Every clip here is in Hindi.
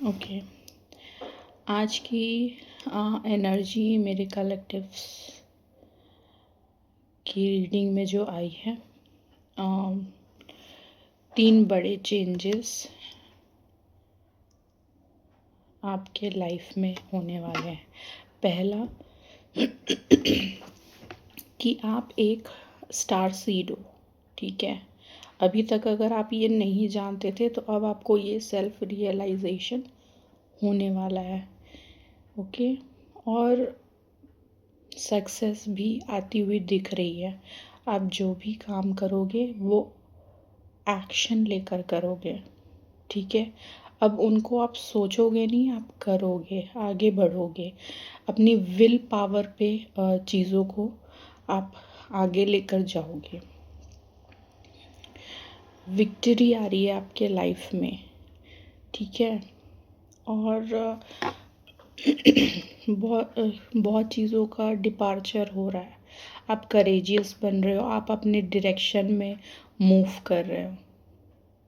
ओके। आज की एनर्जी मेरे कलेक्टिव्स की रीडिंग में जो आई है, 3 बड़े चेंजेस आपके लाइफ में होने वाले हैं। पहला कि आप एक स्टार सीड हो, ठीक है। अभी तक अगर आप ये नहीं जानते थे तो अब आपको ये सेल्फ रियलाइजेशन होने वाला है, ओके। और सक्सेस भी आती हुई दिख रही है। आप जो भी काम करोगे वो एक्शन लेकर करोगे, ठीक है। अब उनको आप सोचोगे नहीं, आप करोगे, आगे बढ़ोगे। अपनी विल पावर पे चीज़ों को आप आगे लेकर जाओगे। विक्ट्री आ रही है आपके लाइफ में, ठीक है। और बहुत चीज़ों का डिपार्चर हो रहा है। आप करेजियस बन रहे हो, आप अपने डायरेक्शन में मूव कर रहे हो,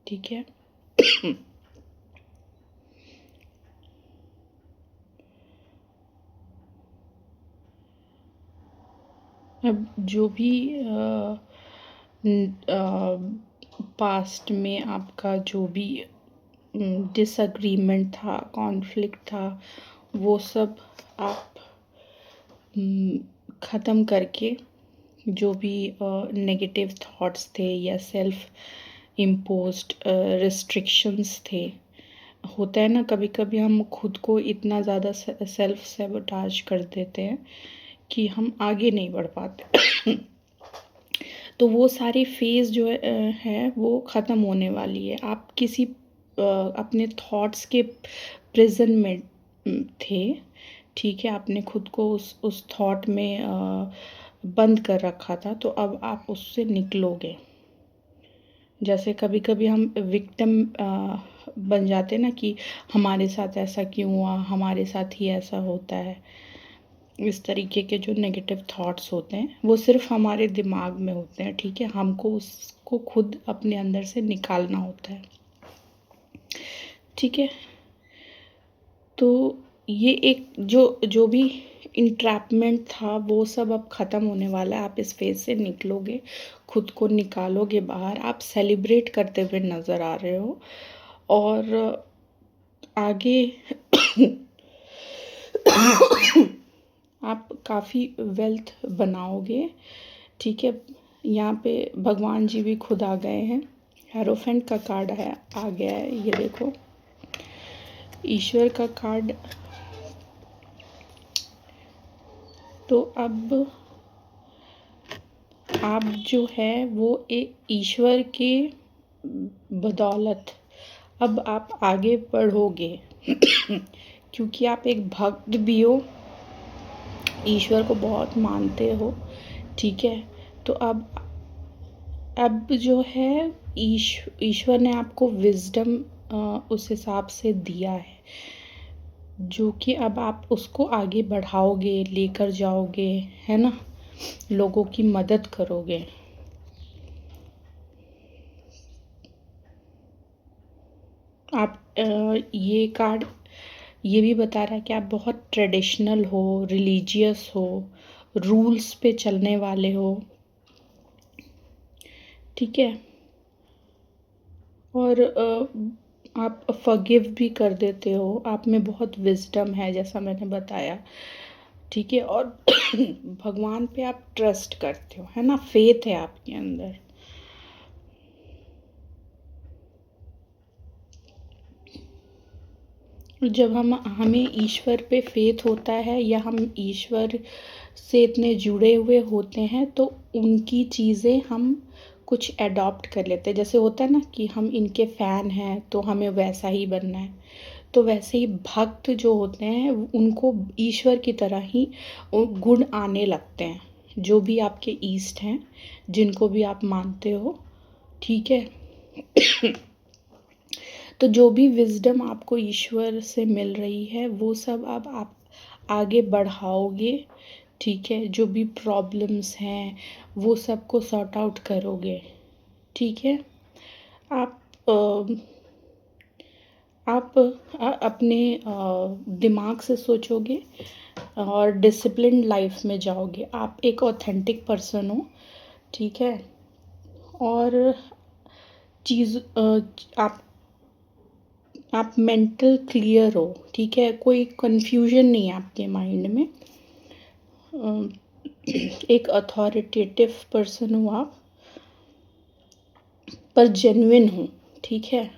ठीक है। अब जो भी पास्ट में आपका जो भी डिसएग्रीमेंट था, कॉन्फ्लिक्ट था, वो सब आप ख़त्म करके जो भी नेगेटिव थॉट्स थे या सेल्फ इम्पोज्ड रिस्ट्रिक्शंस थे। होता है ना, कभी कभी हम खुद को इतना ज़्यादा सेल्फ सैबोटाज कर देते हैं कि हम आगे नहीं बढ़ पाते। तो वो सारी फेज़ जो है वो ख़त्म होने वाली है। आप किसी अपने थॉट्स के प्रिजन में थे, ठीक है। आपने खुद को उस थॉट में बंद कर रखा था, तो अब आप उससे निकलोगे। जैसे कभी कभी हम विक्टिम बन जाते ना कि हमारे साथ ऐसा क्यों हुआ, हमारे साथ ही ऐसा होता है। इस तरीके के जो नेगेटिव थॉट्स होते हैं वो सिर्फ हमारे दिमाग में होते हैं, ठीक है। हमको उसको खुद अपने अंदर से निकालना होता है, ठीक है। तो ये एक जो जो भी इंट्रैपमेंट था वो सब अब ख़त्म होने वाला है। आप इस फेज से निकलोगे, खुद को निकालोगे बाहर। आप सेलिब्रेट करते हुए नज़र आ रहे हो और आगे आप काफ़ी वेल्थ बनाओगे, ठीक है। यहाँ पे भगवान जी भी खुद आ गए हैं। हेरोफेंट का कार्ड है, आ गया है, ये देखो। ईश्वर का कार्ड। तो अब आप जो है वो एक ईश्वर के बदौलत अब आप आगे बढ़ोगे। क्योंकि आप एक भक्त भी हो, ईश्वर को बहुत मानते हो, ठीक है। तो अब जो है ईश्वर ने आपको विजडम उस हिसाब से दिया है, जो कि अब आप उसको आगे बढ़ाओगे, लेकर जाओगे, है ना। लोगों की मदद करोगे। आप ये कार्ड ये भी बता रहा है कि आप बहुत ट्रेडिशनल हो, रिलीजियस हो, रूल्स पे चलने वाले हो, ठीक है। और आप फॉरगिव भी कर देते हो। आप में बहुत विजडम है, जैसा मैंने बताया, ठीक है। और भगवान पे आप ट्रस्ट करते हो, है ना, फेथ है आपके अंदर। जब हमें ईश्वर पे फेथ होता है या हम ईश्वर से इतने जुड़े हुए होते हैं तो उनकी चीज़ें हम कुछ अडॉप्ट कर लेते हैं। जैसे होता है ना कि हम इनके फ़ैन हैं तो हमें वैसा ही बनना है। तो वैसे ही भक्त जो होते हैं उनको ईश्वर की तरह ही गुण आने लगते हैं। जो भी आपके ईस्ट हैं, जिनको भी आप मानते हो, ठीक है। तो जो भी विजडम आपको ईश्वर से मिल रही है वो सब अब आप आगे बढ़ाओगे, ठीक है। जो भी प्रॉब्लम्स हैं वो सबको सॉर्ट आउट करोगे, ठीक है। आप आप अपने दिमाग से सोचोगे और डिसिप्लिन्ड लाइफ में जाओगे। आप एक ऑथेंटिक पर्सन हो, ठीक है। और चीज़ आप मेंटल क्लियर हो, ठीक है। कोई कन्फ्यूजन नहीं है आपके माइंड में। एक अथॉरिटेटिव पर्सन हो आप, पर जेन्युइन हो, ठीक है।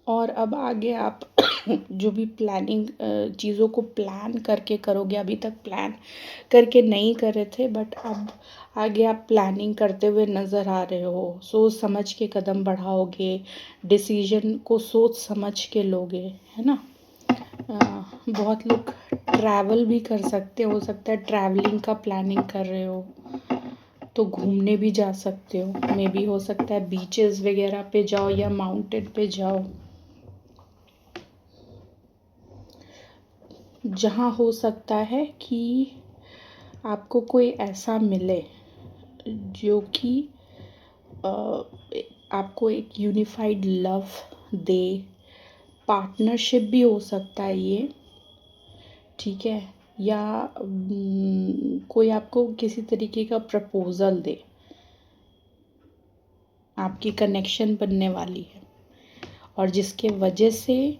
और अब आगे आप जो भी प्लानिंग चीज़ों को प्लान करके करोगे, अभी तक प्लान करके नहीं कर रहे थे, बट अब आगे आप प्लानिंग करते हुए नज़र आ रहे हो। सोच समझ के कदम बढ़ाओगे, डिसीजन को सोच समझ के लोगे, है ना। बहुत लोग ट्रैवल भी कर सकते हो सकता है ट्रैवलिंग का प्लानिंग कर रहे हो, तो घूमने भी जा सकते हो। मे बी हो सकता है बीचेस वगैरह पे जाओ या माउंटेन पे जाओ, जहाँ हो सकता है कि आपको कोई ऐसा मिले जो कि आपको एक यूनिफाइड लव दे। पार्टनरशिप भी हो सकता है ये, ठीक है। या कोई आपको किसी तरीके का प्रपोज़ल दे, आपकी कनेक्शन बनने वाली है, और जिसके वजह से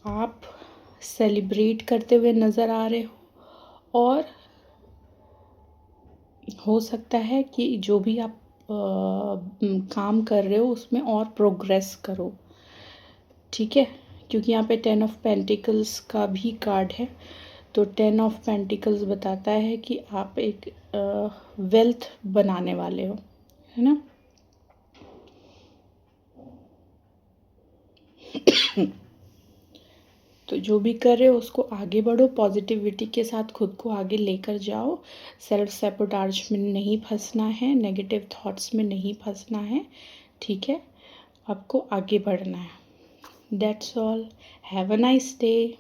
आप सेलिब्रेट करते हुए नज़र आ रहे हो। और हो सकता है कि जो भी आप काम कर रहे हो उसमें और प्रोग्रेस करो, ठीक है। क्योंकि यहाँ पे 10 ऑफ पेंटिकल्स का भी कार्ड है, तो 10 ऑफ पेंटिकल्स बताता है कि आप एक वेल्थ बनाने वाले हो, है ना। तो जो भी कर रहे हो उसको आगे बढ़ो, पॉजिटिविटी के साथ खुद को आगे लेकर जाओ। सेल्फ सैबोटाज में नहीं फंसना है, नेगेटिव थॉट्स में नहीं फंसना है, ठीक है। आपको आगे बढ़ना है। That's all. Have a nice day.